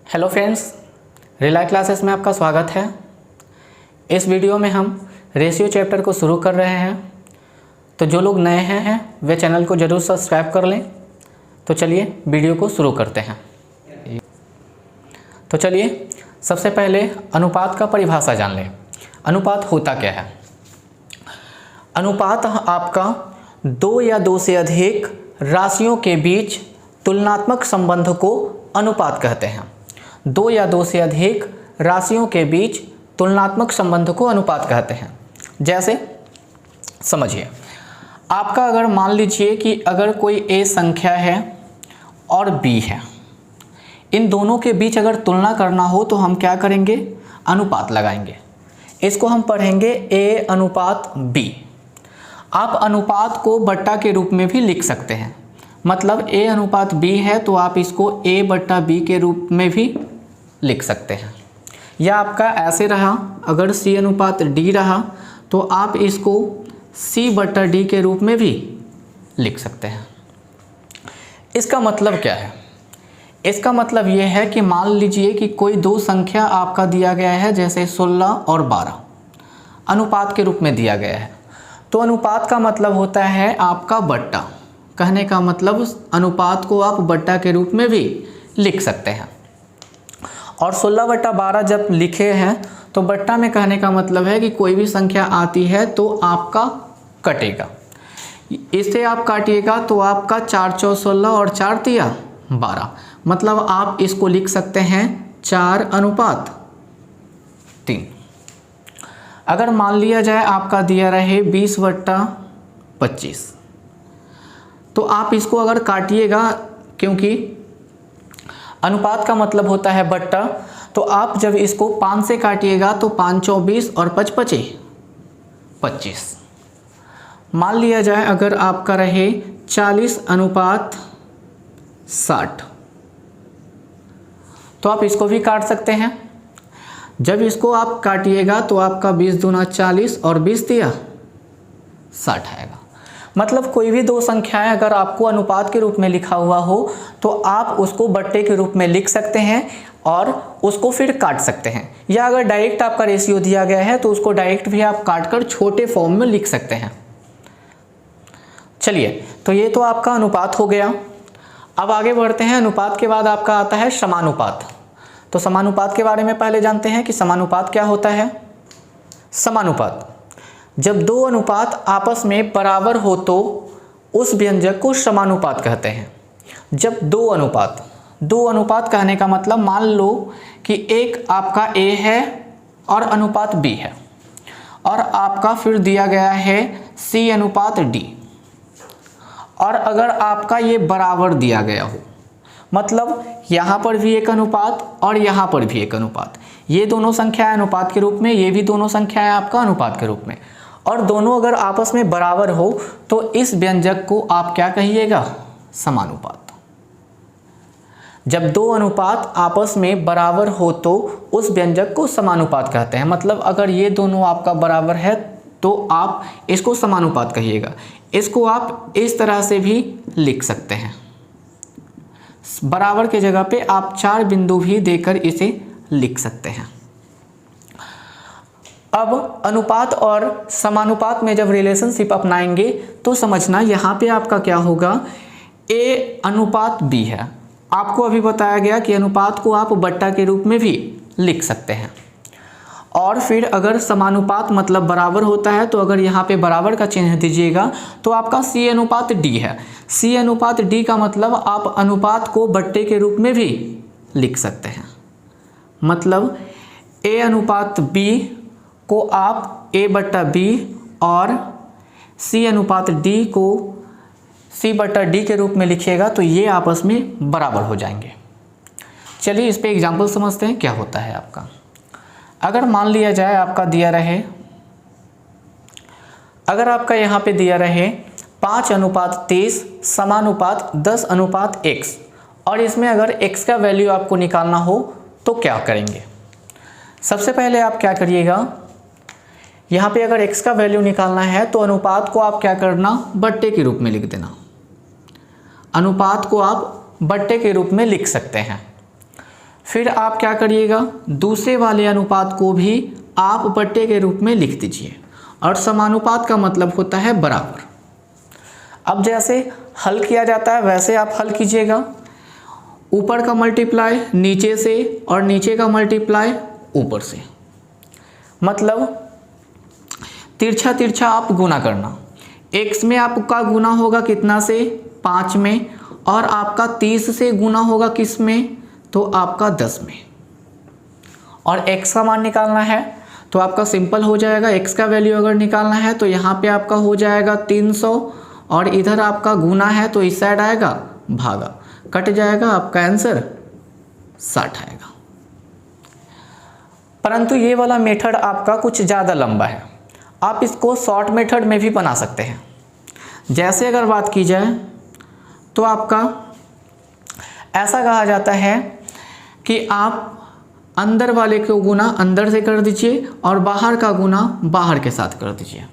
Hello friends, rely classes में आपका स्वागत है। इस वीडियो में हम रेशियो चैप्टर को शुरू कर रहे हैं, तो जो लोग नए हैं वे चैनल को ज़रूर सब्सक्राइब कर लें। तो चलिए वीडियो को शुरू करते हैं। तो चलिए सबसे पहले अनुपात का परिभाषा जान लें। अनुपात होता क्या है? अनुपात आपका दो या दो से अधिक राशियों के बीच तुलनात्मक संबंध को अनुपात कहते हैं। दो या दो से अधिक राशियों के बीच तुलनात्मक संबंध को अनुपात कहते हैं। जैसे समझिए, आपका अगर मान लीजिए कि अगर कोई ए संख्या है और बी है, इन दोनों के बीच अगर तुलना करना हो तो हम क्या करेंगे? अनुपात लगाएंगे। इसको हम पढ़ेंगे ए अनुपात बी। आप अनुपात को बट्टा के रूप में भी लिख सकते हैं। मतलब ए अनुपात बी है तो आप इसको ए बट्टा बी के रूप में भी लिख सकते हैं। या आपका ऐसे रहा, अगर सी अनुपात डी रहा तो आप इसको सी बट्टा डी के रूप में भी लिख सकते हैं। इसका मतलब क्या है? इसका मतलब ये है कि मान लीजिए कि कोई दो संख्या आपका दिया गया है, जैसे 16 और 12 अनुपात के रूप में दिया गया है। तो अनुपात का मतलब होता है आपका बट्टा। कहने का मतलब अनुपात को आप बट्टा के रूप में भी लिख सकते हैं। और 16/12 जब लिखे हैं तो बट्टा में कहने का मतलब है कि कोई भी संख्या आती है तो आपका कटेगा। इसे आप काटिएगा तो आपका 4 चौक 16 और 4 तिया 12। मतलब आप इसको लिख सकते हैं 4:3। अगर मान लिया जाए आपका दिया रहे 20/25, तो आप इसको अगर काटिएगा, क्योंकि अनुपात का मतलब होता है बट्टा, तो आप जब इसको 5 से काटिएगा तो 5 चौक 20 और 5 पचे 25। मान लिया जाए अगर आपका रहे 40:60, तो आप इसको भी काट सकते हैं। जब इसको आप काटिएगा तो आपका 20 दूना 40 और 20 तिया 60 आएगा। मतलब कोई भी दो संख्याएं अगर आपको अनुपात के रूप में लिखा हुआ हो तो आप उसको बट्टे के रूप में लिख सकते हैं और उसको फिर काट सकते हैं। या अगर डायरेक्ट आपका रेशियो दिया गया है तो उसको डायरेक्ट भी आप काटकर छोटे फॉर्म में लिख सकते हैं। चलिए, तो ये तो आपका अनुपात हो गया। अब आगे बढ़ते हैं। अनुपात के बाद आपका आता है समानुपात। तो समानुपात के बारे में पहले जानते हैं कि समानुपात क्या होता है। समानुपात, जब दो अनुपात आपस में बराबर हो तो उस व्यंजक को समानुपात कहते हैं। जब दो अनुपात कहने का मतलब, मान लो कि एक आपका ए है और अनुपात बी है, और आपका फिर दिया गया है सी अनुपात डी, और अगर आपका ये बराबर दिया गया हो, मतलब यहाँ पर भी एक अनुपात और यहाँ पर भी एक अनुपात, ये दोनों संख्याएं अनुपात के रूप में, ये भी दोनों संख्याएं आपका अनुपात के रूप में, और दोनों अगर आपस में बराबर हो तो इस व्यंजक को आप क्या कहिएगा? समानुपात। जब दो अनुपात आपस में बराबर हो तो उस व्यंजक को समानुपात कहते हैं। मतलब अगर ये दोनों आपका बराबर है तो आप इसको समानुपात कहिएगा। इसको आप इस तरह से भी लिख सकते हैं। बराबर के जगह पे आप 4 बिंदु भी देकर इसे लिख सकते हैं। अब अनुपात और समानुपात में जब रिलेशनशिप अपनाएंगे तो समझना यहाँ पे आपका क्या होगा? ए अनुपात बी है। आपको अभी बताया गया कि अनुपात को आप बट्टा के रूप में भी लिख सकते हैं। और फिर अगर समानुपात मतलब बराबर होता है तो अगर यहाँ पे बराबर का चिन्ह दीजिएगा तो आपका सी अनुपात डी है। सी अनुपात डी का मतलब आप अनुपात को बट्टे के रूप में भी लिख सकते हैं। मतलब ए अनुपात बी को आप ए बट्टा बी और सी अनुपात डी को सी बट्टा डी के रूप में लिखिएगा तो ये आपस में बराबर हो जाएंगे। चलिए इस पे एग्जाम्पल समझते हैं क्या होता है आपका। अगर मान लिया जाए आपका दिया रहे, अगर आपका यहाँ पे दिया रहे 5:30 समानुपात 10:x, और इसमें अगर x का वैल्यू आपको निकालना हो तो क्या करेंगे? सबसे पहले आप क्या करिएगा, यहाँ पे अगर x का वैल्यू निकालना है तो अनुपात को आप क्या करना? बट्टे के रूप में लिख देना। अनुपात को आप बट्टे के रूप में लिख सकते हैं। फिर आप क्या करिएगा, दूसरे वाले अनुपात को भी आप बट्टे के रूप में लिख दीजिए, और समानुपात का मतलब होता है बराबर। अब जैसे हल किया जाता है वैसे आप हल कीजिएगा, ऊपर का मल्टीप्लाई नीचे से और नीचे का मल्टीप्लाई ऊपर से, मतलब तिरछा तिरछा आप गुना करना। x में आपका गुना होगा कितना से, 5 में, और आपका 30 से गुना होगा किस में, तो आपका 10 में। और x का मान निकालना है तो आपका सिंपल हो जाएगा, x का वैल्यू अगर निकालना है तो यहाँ पे आपका हो जाएगा 300, और इधर आपका गुना है तो इस साइड आएगा भागा, कट जाएगा, आपका आंसर 60 आएगा। परंतु ये वाला मेथड आपका कुछ ज़्यादा लंबा है, आप इसको शॉर्ट मेथड में भी बना सकते हैं। जैसे अगर बात की जाए तो आपका ऐसा कहा जाता है कि आप अंदर वाले को गुना अंदर से कर दीजिए और बाहर का गुना बाहर के साथ कर दीजिए।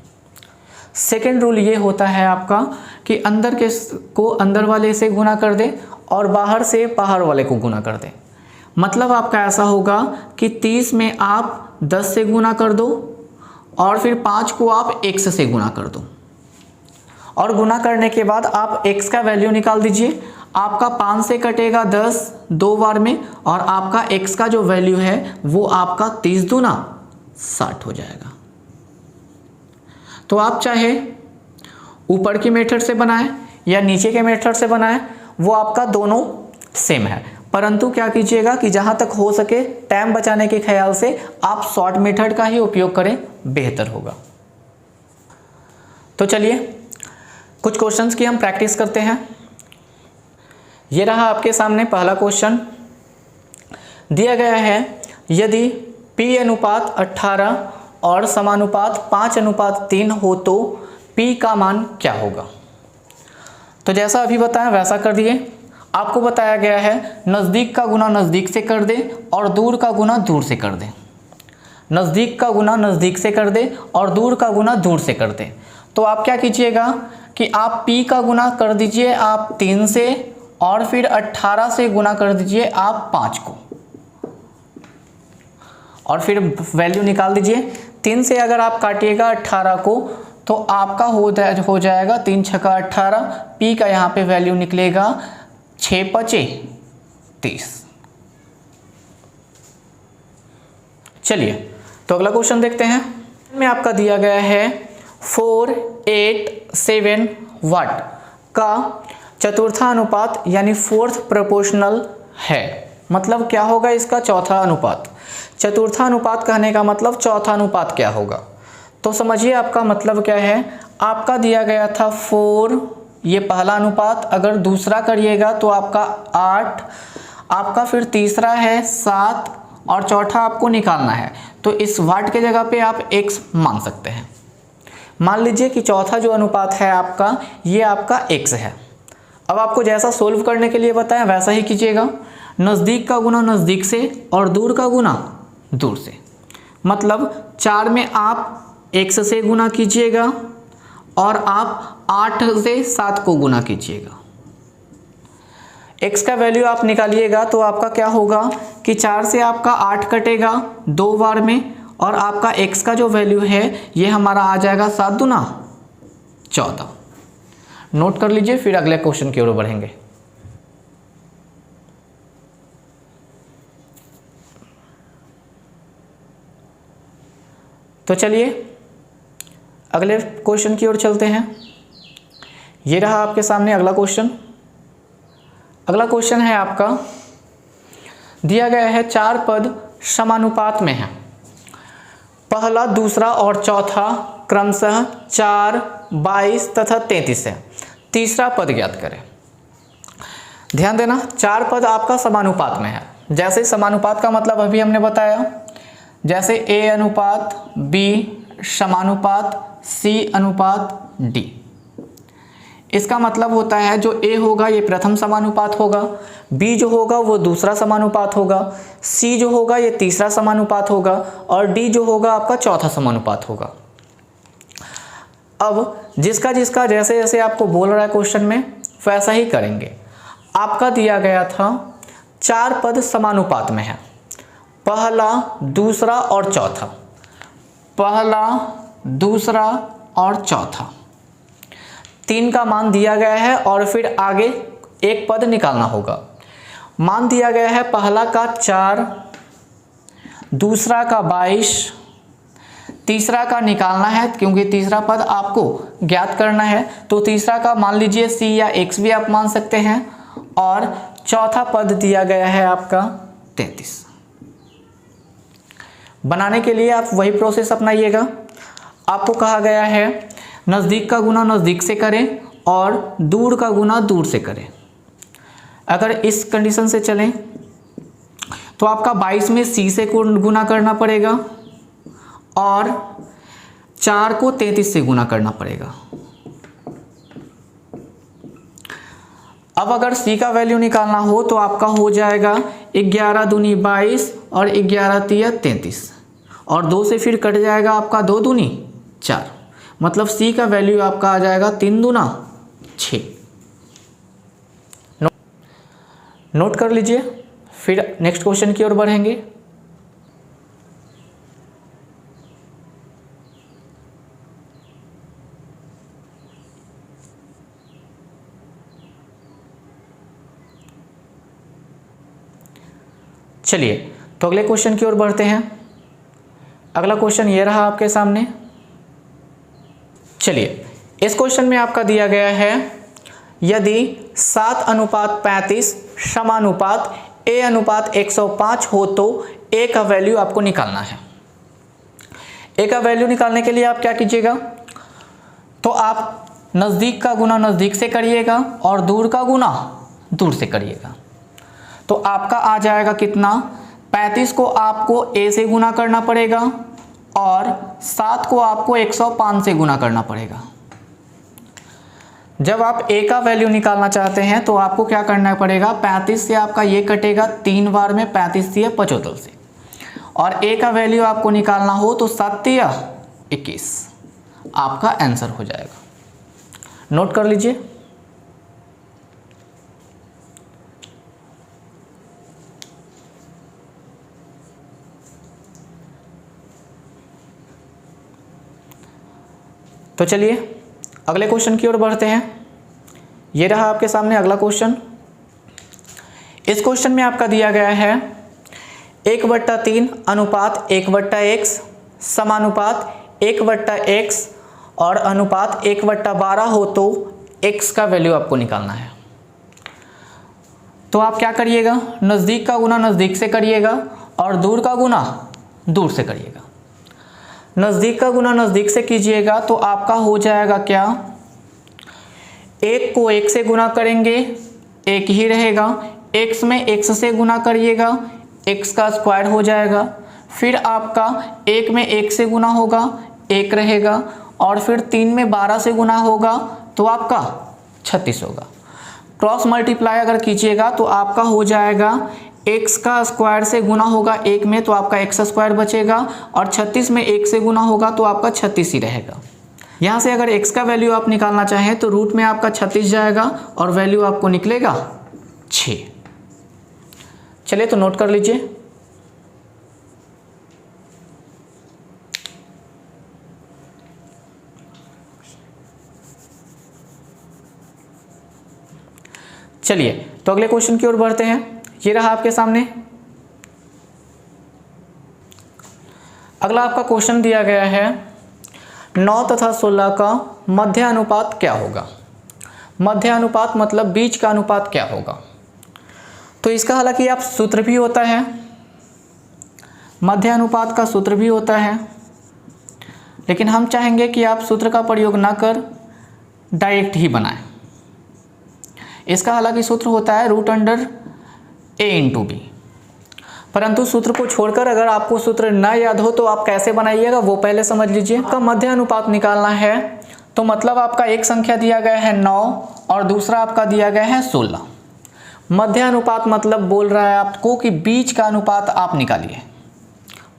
सेकेंड रूल ये होता है आपका कि अंदर के को अंदर वाले से गुना कर दे और बाहर से बाहर वाले को गुना कर दे। मतलब आपका ऐसा होगा कि 30 में आप 10 से गुना कर दो और फिर 5 को आप x से गुना कर दो, और गुना करने के बाद आप x का वैल्यू निकाल दीजिए। आपका 5 से कटेगा 10 दो बार में, और आपका x का जो वैल्यू है वो आपका 30 दूना 60 हो जाएगा। तो आप चाहे ऊपर की मेथड से बनाएं या नीचे के मेथड से बनाएं, वो आपका दोनों सेम है, परंतु क्या कीजिएगा कि जहां तक हो सके टाइम बचाने के ख्याल से आप शॉर्ट मेथड का ही उपयोग करें, बेहतर होगा। तो चलिए कुछ क्वेश्चंस की हम प्रैक्टिस करते हैं। ये रहा आपके सामने पहला क्वेश्चन। दिया गया है यदि P अनुपात 18 और समानुपात 5:3 हो तो P का मान क्या होगा। तो जैसा अभी बताया वैसा कर दिए। आपको बताया गया है नज़दीक का गुना नज़दीक से कर दे और दूर का गुना दूर से कर दे। नज़दीक का गुना नज़दीक से कर दे और दूर का गुना दूर से कर दे। तो आप क्या कीजिएगा कि आप P का गुना कर दीजिए आप 3 से, और फिर 18 से गुना कर दीजिए आप 5 को, और फिर वैल्यू निकाल दीजिए। 3 से अगर आप काटिएगा 18 को तो आपका हो जाएगा 3 छक्का 18। P का यहाँ पे वैल्यू निकलेगा 6 पचे 30। चलिए तो अगला क्वेश्चन देखते हैं। में आपका दिया गया है 4:8:7 वाट का चतुर्था अनुपात यानी फोर्थ प्रोपोर्शनल है। मतलब क्या होगा इसका चौथा अनुपात। चतुर्था अनुपात कहने का मतलब चौथा अनुपात क्या होगा। तो समझिए आपका मतलब क्या है। आपका दिया गया था 4, ये पहला अनुपात, अगर दूसरा करिएगा तो आपका 8, आपका फिर तीसरा है 7, और चौथा आपको निकालना है। तो इस वाट के जगह पे आप x मान सकते हैं। मान लीजिए कि चौथा जो अनुपात है आपका, ये आपका x है। अब आपको जैसा सोल्व करने के लिए बताया वैसा ही कीजिएगा। नज़दीक का गुना नज़दीक से और दूर का गुना दूर से। मतलब 4 में आप x से गुना कीजिएगा और आप 8 से 7 को गुना कीजिएगा। x का वैल्यू आप निकालिएगा तो आपका क्या होगा कि 4 से आपका 8 कटेगा 2 बार में, और आपका x का जो वैल्यू है ये हमारा आ जाएगा 7 दूना 14। नोट कर लीजिए, फिर अगले क्वेश्चन की ओर बढ़ेंगे। तो चलिए अगले क्वेश्चन की ओर चलते हैं। ये रहा आपके सामने अगला क्वेश्चन। अगला क्वेश्चन है आपका, दिया गया है 4 पद समानुपात में है। पहला, दूसरा और चौथा क्रमशः 4, 22 तथा 33 है। तीसरा पद ज्ञात करें। ध्यान देना, 4 पद आपका समानुपात में है। जैसे समानुपात का मतलब अभी हमने बताया, जैसे A अनुपात B समानुपात C अनुपात D। इसका मतलब होता है जो A होगा ये प्रथम समानुपात होगा, B जो होगा वो दूसरा समानुपात होगा, C जो होगा ये तीसरा समानुपात होगा, और D जो होगा आपका चौथा समानुपात होगा। अब जिसका जिसका जैसे जैसे आपको बोल रहा है क्वेश्चन में वैसा ही करेंगे। आपका दिया गया था 4 पद समानुपात में है, पहला, दूसरा और चौथा, पहला, दूसरा और चौथा, 3 का मान दिया गया है और फिर आगे एक पद निकालना होगा। मान दिया गया है पहला का 4, दूसरा का 22, तीसरा का निकालना है क्योंकि तीसरा पद आपको ज्ञात करना है, तो तीसरा का मान लीजिए c या x भी आप मान सकते हैं, और चौथा पद दिया गया है आपका 33। बनाने के लिए आप वही प्रोसेस अपनाइएगा। आपको कहा गया है नज़दीक का गुना नज़दीक से करें और दूर का गुना दूर से करें। अगर इस कंडीशन से चलें तो आपका 22 में c से गुना करना पड़ेगा और 4 को 33 से गुना करना पड़ेगा। अब अगर c का वैल्यू निकालना हो तो आपका हो जाएगा 11 दूनी 22 और 11 तिया 33, और 2 से फिर कट जाएगा आपका 2 दूनी 4, मतलब c का वैल्यू आपका आ जाएगा 3 दूना 6। नोट कर लीजिए, फिर नेक्स्ट क्वेश्चन की ओर बढ़ेंगे। चलिए तो अगले क्वेश्चन की ओर बढ़ते हैं। अगला क्वेश्चन ये रहा आपके सामने। चलिए इस क्वेश्चन में आपका दिया गया है यदि 7:35 समानुपात a:105 हो तो a का वैल्यू आपको निकालना है। a का वैल्यू निकालने के लिए आप क्या कीजिएगा, तो आप नज़दीक का गुना नज़दीक से करिएगा और दूर का गुना दूर से करिएगा। तो आपका आ जाएगा कितना, 35 को आपको a से गुना करना पड़ेगा और 7 को आपको 105 से गुना करना पड़ेगा। जब आप a का वैल्यू निकालना चाहते हैं तो आपको क्या करना पड़ेगा, 35 से आपका ये कटेगा 3 बार में, 35 से 75 से, और a का वैल्यू आपको निकालना हो तो 7 या 21 आपका आंसर हो जाएगा। नोट कर लीजिए। तो चलिए अगले क्वेश्चन की ओर बढ़ते हैं। ये रहा आपके सामने अगला क्वेश्चन। इस क्वेश्चन में आपका दिया गया है 1/3 अनुपात 1/x समानुपात 1/x और अनुपात 1/12 हो तो x का वैल्यू आपको निकालना है। तो आप क्या करिएगा, नज़दीक का गुना नज़दीक से करिएगा और दूर का गुना दूर से करिएगा। नज़दीक का गुना नज़दीक से कीजिएगा तो आपका हो जाएगा क्या, 1 को 1 से गुना करेंगे 1 ही रहेगा, x में x से गुना करिएगा x का स्क्वायर हो जाएगा, फिर आपका 1 में 1 से गुना होगा 1 रहेगा, और फिर 3 में 12 से गुना होगा तो आपका 36 होगा। क्रॉस मल्टीप्लाई अगर कीजिएगा तो आपका हो जाएगा x का स्क्वायर से गुना होगा 1 में तो आपका x स्क्वायर बचेगा, और 36 में 1 से गुना होगा तो आपका 36 ही रहेगा। यहाँ से अगर x का वैल्यू आप निकालना चाहें तो रूट में आपका 36 जाएगा और वैल्यू आपको निकलेगा 6। चलिए तो नोट कर लीजिए। चलिए तो अगले क्वेश्चन की ओर बढ़ते हैं। ये रहा आपके सामने अगला आपका क्वेश्चन दिया गया है 9 तथा 16 का मध्य अनुपात क्या होगा। मध्य अनुपात मतलब बीच का अनुपात क्या होगा। तो इसका हालांकि आप सूत्र भी होता है, मध्य अनुपात का सूत्र भी होता है, लेकिन हम चाहेंगे कि आप सूत्र का प्रयोग ना कर डायरेक्ट ही बनाएं। इसका हालांकि सूत्र होता है √a/b, परंतु सूत्र को छोड़कर अगर आपको सूत्र ना याद हो तो आप कैसे बनाइएगा वो पहले समझ लीजिए। आपका मध्य अनुपात निकालना है तो मतलब आपका एक संख्या दिया गया है 9 और दूसरा आपका दिया गया है 16। मध्य अनुपात मतलब बोल रहा है आपको कि बीच का अनुपात आप निकालिए,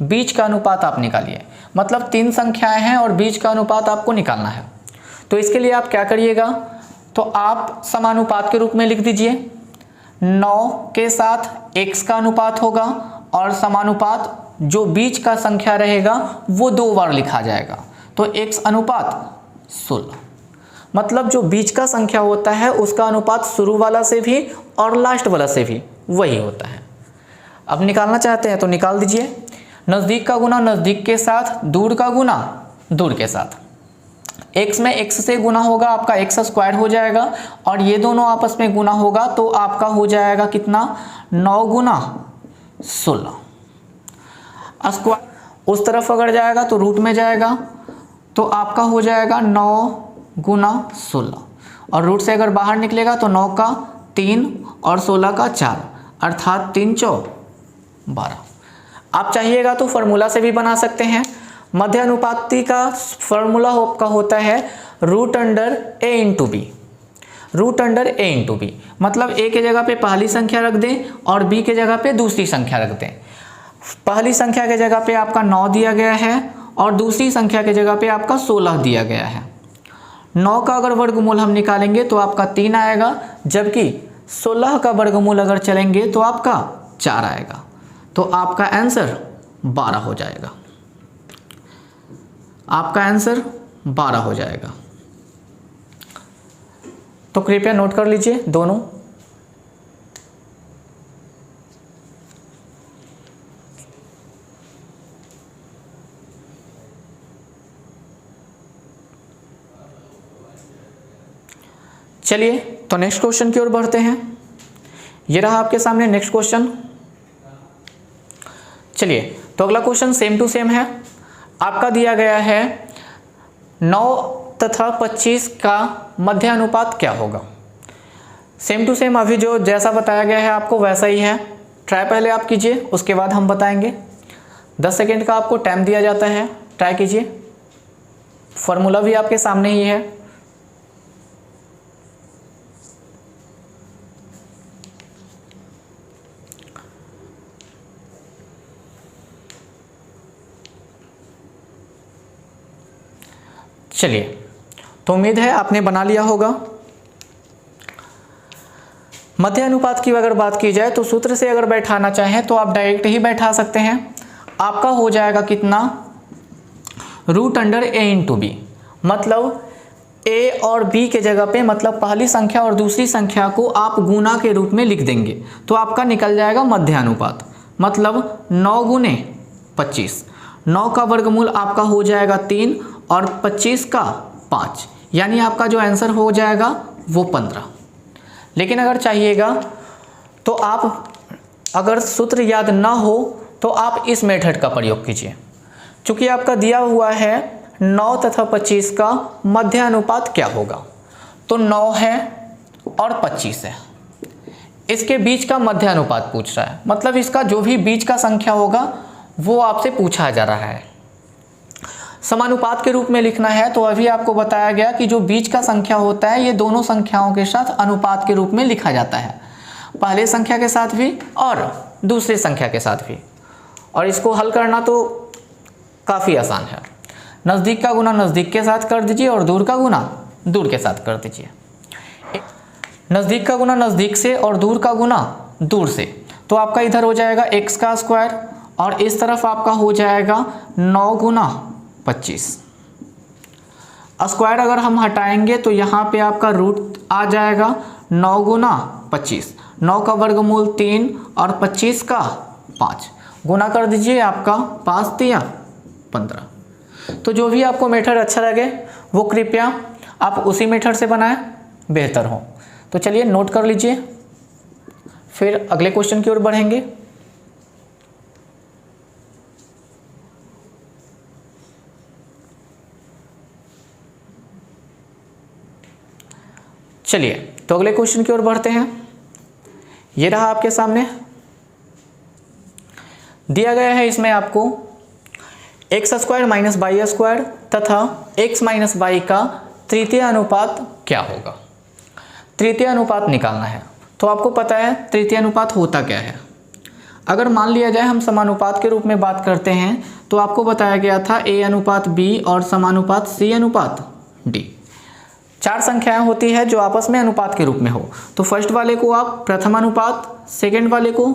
बीच का अनुपात आप निकालिए, मतलब 3 संख्याएं हैं और बीच का अनुपात आपको निकालना है। तो इसके लिए आप क्या करिएगा, तो आप समानुपात के रूप में लिख दीजिए 9 के साथ x का अनुपात होगा और समानुपात जो बीच का संख्या रहेगा वो 2 बार लिखा जाएगा, तो x अनुपात 16। मतलब जो बीच का संख्या होता है उसका अनुपात शुरू वाला से भी और लास्ट वाला से भी वही होता है। अब निकालना चाहते हैं तो निकाल दीजिए। नज़दीक का गुना नज़दीक के साथ, दूर का गुना दूर के साथ। x में x से गुना होगा आपका x स्क्वायर हो जाएगा और ये दोनों आपस में गुना होगा तो आपका हो जाएगा कितना, 9 गुना 16। स्क्वायर उस तरफ अगर जाएगा तो रूट में जाएगा तो आपका हो जाएगा 9 गुना 16 और रूट से अगर बाहर निकलेगा तो 9 का 3 और 16 का 4 अर्थात 3 चौ 12। आप चाहिएगा तो फॉर्मूला से भी बना सकते हैं। मध्य अनुपाती का फॉर्मूला का होता है root under a into B. Root under a into B मतलब a के जगह पे पहली संख्या रख दें और b के जगह पे दूसरी संख्या रख दें। पहली संख्या के जगह पे आपका 9 दिया गया है और दूसरी संख्या के जगह पे आपका 16 दिया गया है। 9 का अगर वर्गमूल हम निकालेंगे तो आपका 3 आएगा, जबकि 16 का वर्गमूल अगर चलेंगे तो आपका 4 आएगा, तो आपका आंसर 12 हो जाएगा। आपका आंसर 12 हो जाएगा। तो कृपया नोट कर लीजिए दोनों। चलिए तो नेक्स्ट क्वेश्चन की ओर बढ़ते हैं। ये रहा आपके सामने नेक्स्ट क्वेश्चन। चलिए तो अगला क्वेश्चन सेम टू सेम है। आपका दिया गया है 9 तथा 25 का मध्य अनुपात क्या होगा। सेम टू सेम अभी जो जैसा बताया गया है आपको वैसा ही है। ट्राई पहले आप कीजिए, उसके बाद हम बताएंगे। 10 सेकेंड का आपको टाइम दिया जाता है, ट्राई कीजिए। फॉर्मूला भी आपके सामने ही है। चलिए तो उम्मीद है आपने बना लिया होगा। मध्य अनुपात की अगर बात की जाए तो सूत्र से अगर बैठाना चाहें तो आप डायरेक्ट ही बैठा सकते हैं। आपका हो जाएगा कितना, root under a into B. मतलब a और b के जगह पे मतलब पहली संख्या और दूसरी संख्या को आप गुना के रूप में लिख देंगे तो आपका निकल जाएगा मध्य अनुपात। मतलब 9 गुने 25, 9 का वर्गमूल आपका हो जाएगा 3 और 25 का 5, यानी आपका जो आंसर हो जाएगा वो 15। लेकिन अगर चाहिएगा तो आप अगर सूत्र याद ना हो तो आप इस मेथड का प्रयोग कीजिए। चूँकि आपका दिया हुआ है 9 तथा 25 का मध्य अनुपात क्या होगा, तो 9 है और 25 है, इसके बीच का मध्य अनुपात पूछ रहा है। मतलब इसका जो भी बीच का संख्या होगा वो आपसे पूछा जा रहा है। समानुपात के रूप में लिखना है तो अभी आपको बताया गया कि जो बीच का संख्या होता है ये दोनों संख्याओं के साथ अनुपात के रूप में लिखा जाता है, पहले संख्या के साथ भी और दूसरी संख्या के साथ भी। और इसको हल करना तो काफ़ी आसान है। नज़दीक का गुना नज़दीक के साथ कर दीजिए और दूर का गुना दूर के साथ कर दीजिए। नज़दीक का गुना नज़दीक से और दूर का गुना दूर से, तो आपका इधर हो जाएगा x का स्क्वायर और इस तरफ आपका हो जाएगा 9 गुना 25। स्क्वायर अगर हम हटाएंगे तो यहाँ पे आपका रूट आ जाएगा 9 गुना 25। 9 का वर्गमूल 3 और 25 का 5, गुना कर दीजिए, आपका 5 तिया 15। तो जो भी आपको मेथड अच्छा लगे वो कृपया आप उसी मेथड से बनाएं, बेहतर हो। तो चलिए नोट कर लीजिए, फिर अगले क्वेश्चन की ओर बढ़ेंगे। चलिए तो अगले क्वेश्चन की ओर बढ़ते हैं। ये रहा आपके सामने, दिया गया है इसमें आपको x square minus y square तथा एक्स माइनस वाई का तृतीय अनुपात क्या होगा। तृतीय अनुपात निकालना है। तो आपको पता है तृतीय अनुपात होता क्या है। अगर मान लिया जाए हम समानुपात के रूप में बात करते हैं तो आपको बताया गया था a अनुपात b और समानुपात c अनुपात d। 4 संख्याएं होती है जो आपस में अनुपात के रूप में हो। तो फर्स्ट वाले को आप प्रथम अनुपात, सेकंड वाले को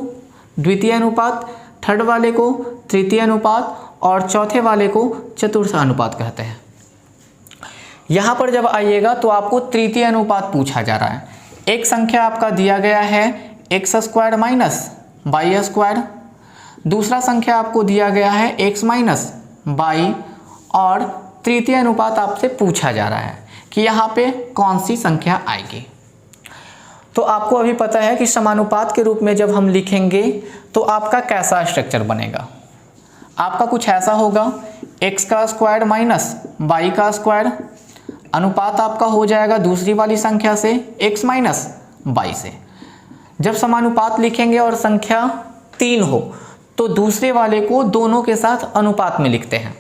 द्वितीय अनुपात, थर्ड वाले को तृतीय अनुपात और चौथे वाले को चतुर्थ अनुपात कहते हैं। यहाँ पर जब आइएगा तो आपको तृतीय अनुपात पूछा जा रहा है। एक संख्या आपका दिया गया है x square minus y square, दूसरा संख्या आपको दिया गया है एक्स माइनस वाई, और तृतीय अनुपात आपसे पूछा जा रहा है कि यहाँ पे कौन सी संख्या आएगी। तो आपको अभी पता है कि समानुपात के रूप में जब हम लिखेंगे तो आपका कैसा स्ट्रक्चर बनेगा। आपका कुछ ऐसा होगा, एक्स का स्क्वायर माइनस वाई का स्क्वायर, अनुपात आपका हो जाएगा दूसरी वाली संख्या से x माइनस वाई से। जब समानुपात लिखेंगे और संख्या 3 हो तो दूसरे वाले को दोनों के साथ अनुपात में लिखते हैं।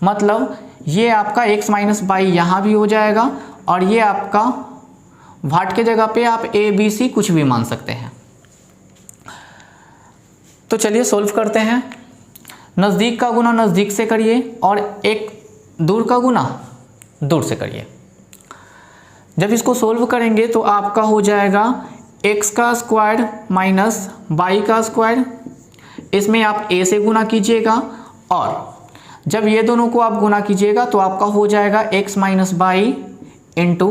मतलब ये आपका x माइनस वाई यहाँ भी हो जाएगा और ये आपका भाट के जगह पे आप a b c कुछ भी मान सकते हैं। तो चलिए सोल्व करते हैं। नज़दीक का गुना नज़दीक से करिए और एक दूर का गुना दूर से करिए। जब इसको सोल्व करेंगे तो आपका हो जाएगा x का स्क्वायर माइनस वाई का स्क्वायर, इसमें आप a से गुना कीजिएगा और जब ये दोनों को आप गुना कीजिएगा तो आपका हो जाएगा x minus y into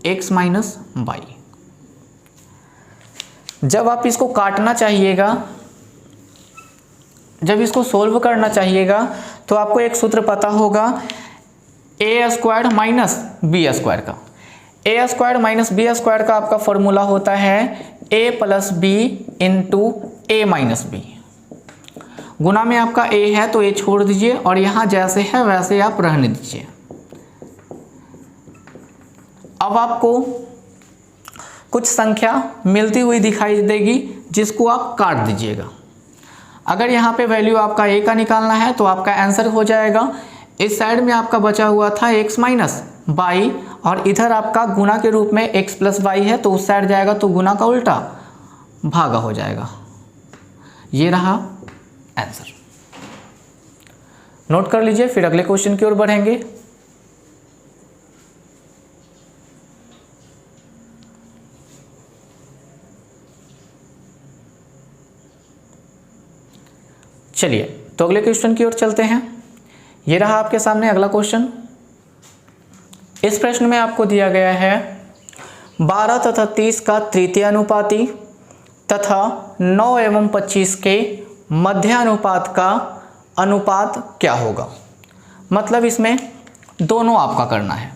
x minus y. जब आप इसको काटना चाहिएगा, जब इसको सोल्व करना चाहिएगा तो आपको एक सूत्र पता होगा ए स्क्वायर माइनस बी स्क्वायर का। ए स्क्वायर माइनस बी स्क्वायर का आपका फॉर्मूला होता है ए प्लस बी इंटू ए माइनस बी। गुना में आपका ए है तो ए छोड़ दीजिए और यहाँ जैसे है वैसे आप रहने दीजिए। अब आपको कुछ संख्या मिलती हुई दिखाई देगी जिसको आप काट दीजिएगा। अगर यहाँ पे वैल्यू आपका ए का निकालना है तो आपका आंसर हो जाएगा, इस साइड में आपका बचा हुआ था x माइनस वाई और इधर आपका गुना के रूप में x प्लस वाई है तो उस साइड जाएगा तो गुना का उल्टा भागा हो जाएगा। ये रहा आंसर। नोट कर लीजिए, फिर अगले क्वेश्चन की ओर बढ़ेंगे। चलिए तो अगले क्वेश्चन की ओर चलते हैं। ये रहा आपके सामने अगला क्वेश्चन। इस प्रश्न में आपको दिया गया है 12 तथा 30 का तृतीय अनुपाती तथा 9 एवं 25 के मध्यानुपात का अनुपात क्या होगा। मतलब इसमें दोनों आपका करना है,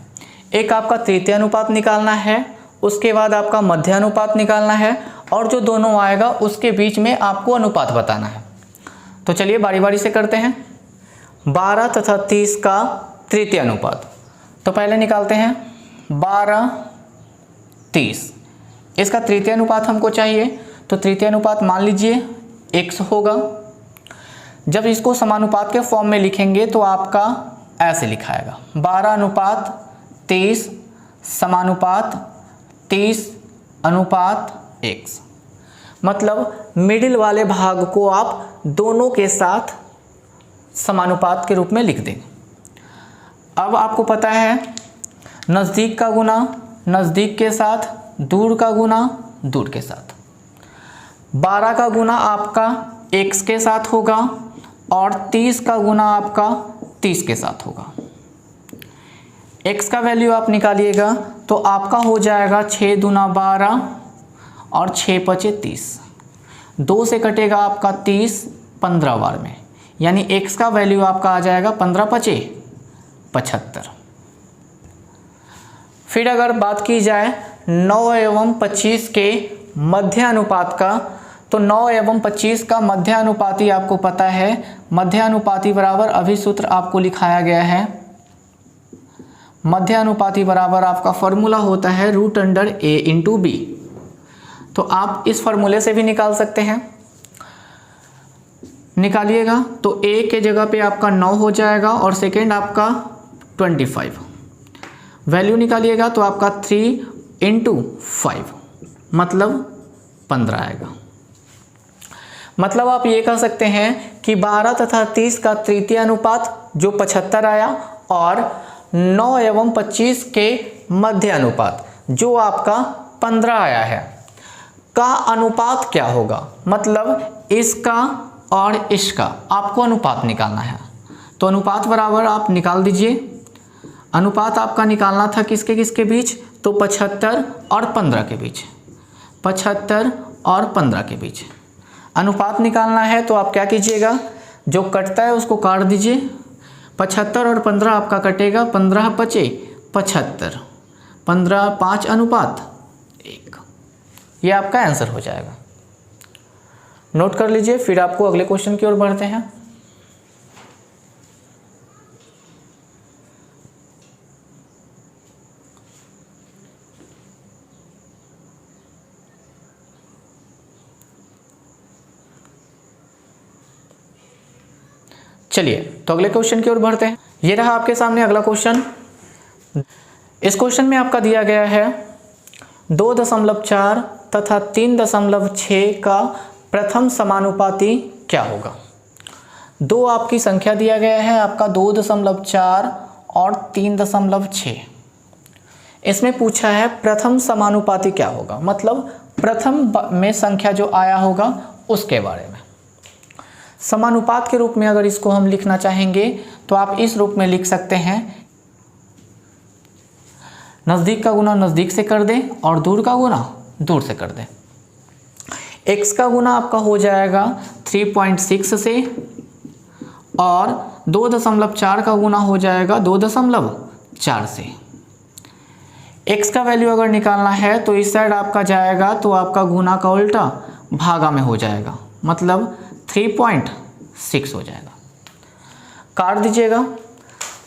एक आपका तृतीय अनुपात निकालना है, उसके बाद आपका मध्यानुपात निकालना है और जो दोनों आएगा उसके बीच में आपको अनुपात बताना है। तो चलिए बारी बारी से करते हैं। 12 तथा 30 का तृतीय अनुपात, तो पहले निकालते हैं 12 30। इसका तृतीय अनुपात हमको चाहिए तो तृतीय अनुपात मान लीजिए x होगा। जब इसको समानुपात के फॉर्म में लिखेंगे तो आपका ऐसे लिखाएगा 12 अनुपात 30 समानुपात 30 अनुपात x। मतलब मिडिल वाले भाग को आप दोनों के साथ समानुपात के रूप में लिख दें। अब आपको पता है नज़दीक का गुना नज़दीक के साथ, दूर का गुना दूर के साथ। 12 का गुना आपका x के साथ होगा और 30 का गुना आपका 30 के साथ होगा। x का वैल्यू आप निकालिएगा तो आपका हो जाएगा 6 दूना 12 और 6 पचे 30। 2 से कटेगा आपका 30 15 बार में, यानी x का वैल्यू आपका आ जाएगा 15 पचे 75। फिर अगर बात की जाए 9 एवं 25 के मध्यानुपात का, तो 9 एवं 25 का मध्यानुपाती आपको पता है, मध्यानुपाती बराबर अभी सूत्र आपको लिखाया गया है। मध्यानुपाती बराबर आपका फॉर्मूला होता है √a इंटू बी। तो आप इस फॉर्मूले से भी निकाल सकते हैं, निकालिएगा तो a के जगह पे आपका 9 हो जाएगा और सेकेंड आपका 25। वैल्यू निकालिएगा तो आपका 3 इंटू 5 मतलब 15 आएगा। मतलब आप ये कह सकते हैं कि 12 तथा 30 का तृतीय अनुपात जो 75 आया और 9 एवं 25 के मध्य अनुपात जो आपका 15 आया है का अनुपात क्या होगा, मतलब इसका और इसका आपको अनुपात निकालना है। तो अनुपात बराबर आप निकाल दीजिए। अनुपात आपका निकालना था किसके किसके बीच, तो 75 और 15 के बीच, 75 और 15 के बीच अनुपात निकालना है। तो आप क्या कीजिएगा, जो कटता है उसको काट दीजिए। 75 और 15 आपका कटेगा, 15 बचे 75, 15 5 अनुपात 1, ये आपका आंसर हो जाएगा। नोट कर लीजिए। फिर आपको अगले क्वेश्चन की ओर बढ़ते हैं। चलिए तो अगले क्वेश्चन की ओर बढ़ते हैं। ये रहा आपके सामने अगला क्वेश्चन। इस क्वेश्चन में आपका दिया गया है 2.4 तथा 3.6 का प्रथम समानुपाती क्या होगा। दो आपकी संख्या दिया गया है आपका 2.4 और 3.6। इसमें पूछा है प्रथम समानुपाती क्या होगा, मतलब प्रथम में संख्या जो आया होगा उसके बारे में। समानुपात के रूप में अगर इसको हम लिखना चाहेंगे तो आप इस रूप में लिख सकते हैं, नज़दीक का गुना नज़दीक से कर दें और दूर का गुना दूर से कर दें। x का गुना आपका हो जाएगा 3.6 से और 2.4 का गुना हो जाएगा 2.4 से। x का वैल्यू अगर निकालना है तो इस साइड आपका जाएगा तो आपका गुना का उल्टा भागा में हो जाएगा, मतलब 3.6 हो जाएगा। काट दीजिएगा।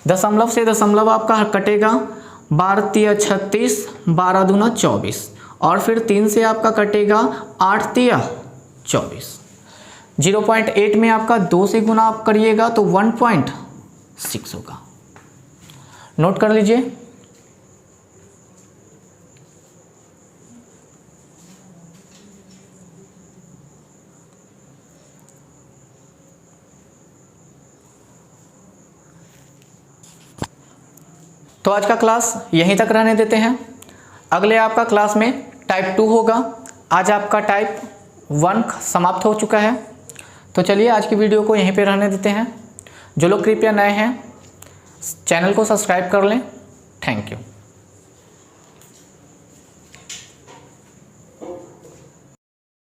दशमलव से दशमलव आपका कटेगा, 12 तिया 36, 12 दूना 24 और फिर 3 से आपका कटेगा 8 तिया 24। 0.8 में आपका 2 से गुना आप करिएगा तो 1.6 होगा। नोट कर लीजिए। तो आज का क्लास यहीं तक रहने देते हैं। अगले आपका क्लास में टाइप 2 होगा। आज आपका टाइप 1 समाप्त हो चुका है। तो चलिए आज की वीडियो को यहीं पे रहने देते हैं। जो लोग कृपया नए हैं चैनल को सब्सक्राइब कर लें। Thank you.